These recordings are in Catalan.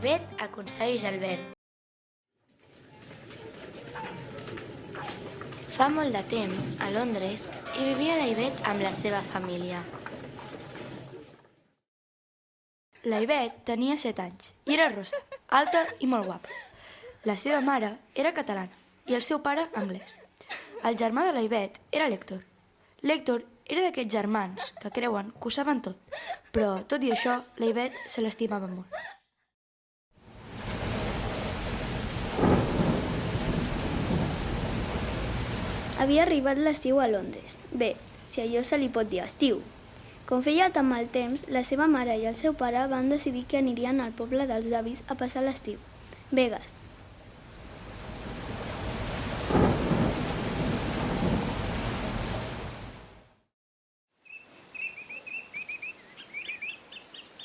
Ivette aconsegueix el verd. Fa molt de temps, a Londres, hi vivia la Ivette amb la seva família. La Ivette tenia 7 anys i era rossa, alta i molt guapa. La seva mare era catalana i el seu pare anglès. El germà de la Ivette era l'Héctor. L'Héctor era d'aquests germans que creuen que ho saben tot, però, tot i això, la Ivette se l'estimava molt. Havia arribat l'estiu a Londres. Bé, si allò se li pot dir estiu. Com feia tan mal temps, la seva mare i el seu pare van decidir que anirien al poble dels avis a passar l'estiu. Begues.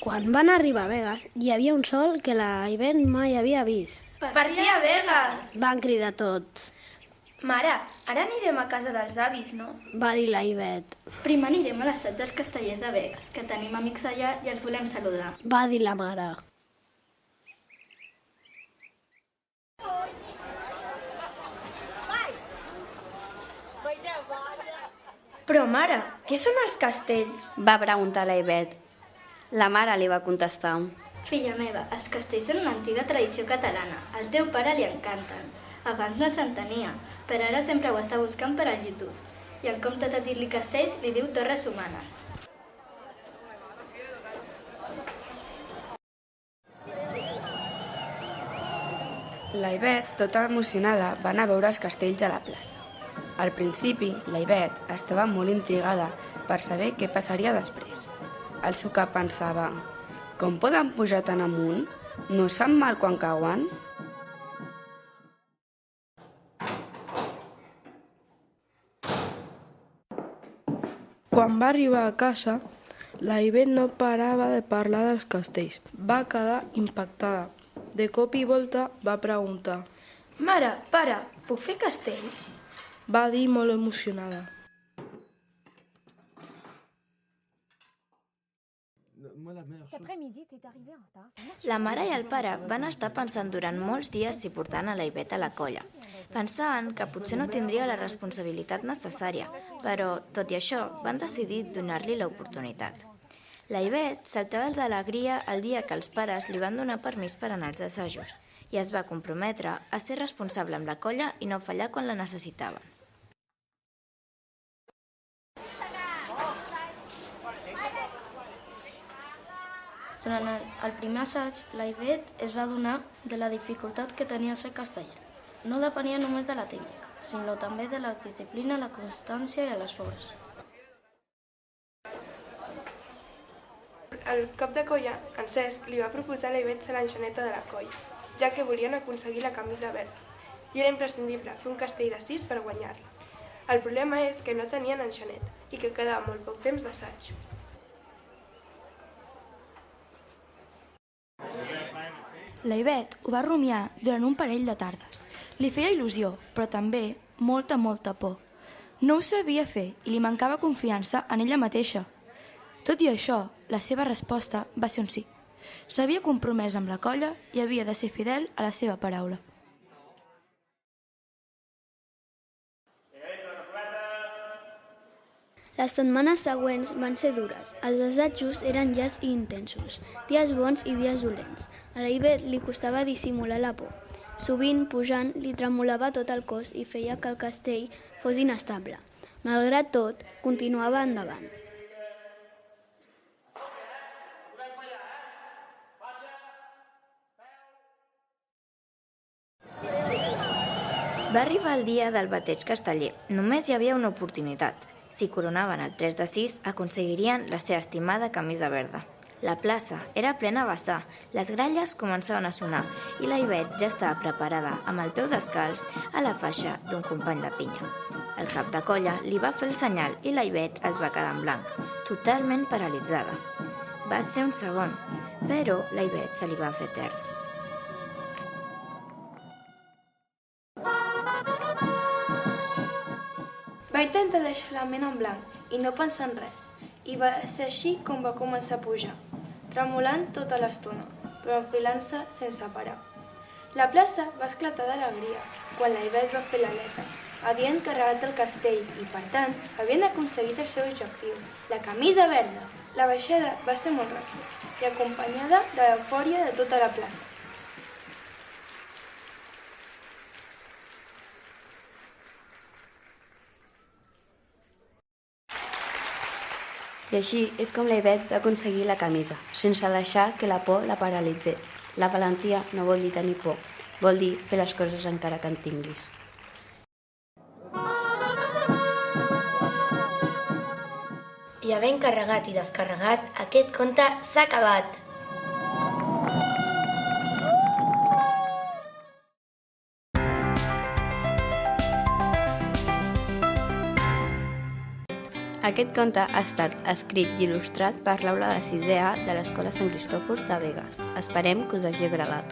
Quan van arribar a Begues, hi havia un sol que la Ivette mai havia vist. Per fi a Begues! Van cridar tots. Mare, ara anirem a casa dels avis, no? Va dir la Ivette. Primer anirem a l'assaig dels castellers de Begues, que tenim amics allà i els volem saludar. Va dir la mare. Però, mare, què són els castells? Va preguntar la Ivette. La mare li va contestar. Filla meva, els castells són una antiga tradició catalana. Al teu pare li encanten. Abans no s'entenia, però ara sempre ho està buscant per al YouTube. I en comptes de dir-li castells, li diu torres humanes. La Ivette, tota emocionada, va anar a veure els castells a la plaça. Al principi, la Ivette estava molt intrigada per saber què passaria després. El seu cap pensava, com poden pujar tan amunt? No us fan mal quan cauen? Quan va arribar a casa, la Ivette no parava de parlar dels castells. Va quedar impactada. De cop i volta va preguntar. Mare, pare, puc fer castells? Va dir molt emocionada. La mare i el pare van estar pensant durant molts dies si portaven a la Ivette a la colla. Pensaven que potser no tindria la responsabilitat necessària, però, tot i això, van decidir donar-li l'oportunitat. La Ivette saltava d'alegria el dia que els pares li van donar permís per anar als assajos i es va comprometre a ser responsable amb la colla i no fallar quan la necessitaven. Durant el primer assaig, la Ivette es va adonar de la dificultat que tenia ser casteller. No depenia només de la tècnica, sinó també de la disciplina, la constància i l'esforç. El cap de colla, en Cesc, li va proposar a la Ivette ser l'enxaneta de la colla, ja que volien aconseguir la camisa verda, i era imprescindible fer un castell de 6 per guanyar-la. El problema és que no tenien enxaneta i que quedava molt poc temps d'assaig. La Ivette ho va rumiar durant un parell de tardes. Li feia il·lusió, però també molta por. No ho sabia fer i li mancava confiança en ella mateixa. Tot i això, la seva resposta va ser un sí. S'havia compromès amb la colla i havia de ser fidel a la seva paraula. Les setmanes següents van ser dures. Els assajos eren llargs i intensos, dies bons i dies dolents. A la Ivette li costava dissimular la por. Sovint, pujant, li tremolava tot el cos i feia que el castell fos inestable. Malgrat tot, continuava endavant. Va arribar el dia del bateig casteller. Només hi havia una oportunitat. Si coronaven el 3 de 6, aconseguirien la seva estimada camisa verda. La plaça era plena a vessar, les gralles començaven a sonar i la Ivette ja estava preparada amb el peu descalç a la faixa d'un company de pinya. El cap de colla li va fer el senyal i la Ivette es va quedar en blanc, totalment paralitzada. Va ser un segon, però la Ivette se li va fer etern. Va intentar deixar la ment en blanc i no pensar en res, i va ser així com va començar a pujar, tremolant tota l'estona. però enfilant-se sense parar. La plaça va esclatar d'alegria quan la Ivet va fer l'aleta. Havien carregat el castell i, per tant, havien aconseguit el seu objectiu, la camisa verda. La baixada va ser molt ràpida i acompanyada de l'eufòria de tota la plaça. I així és com la Ivet va aconseguir la camisa, sense deixar que la por la paralitzés. La valentia no vol dir tenir por, vol dir fer les coses encara que en tinguis. I havent carregat i descarregat, aquest conte s'ha acabat. Aquest conte ha estat escrit i il·lustrat per l'aula de 6è A de l'Escola Sant Cristòfor de Begues. Esperem que us hagi agradat.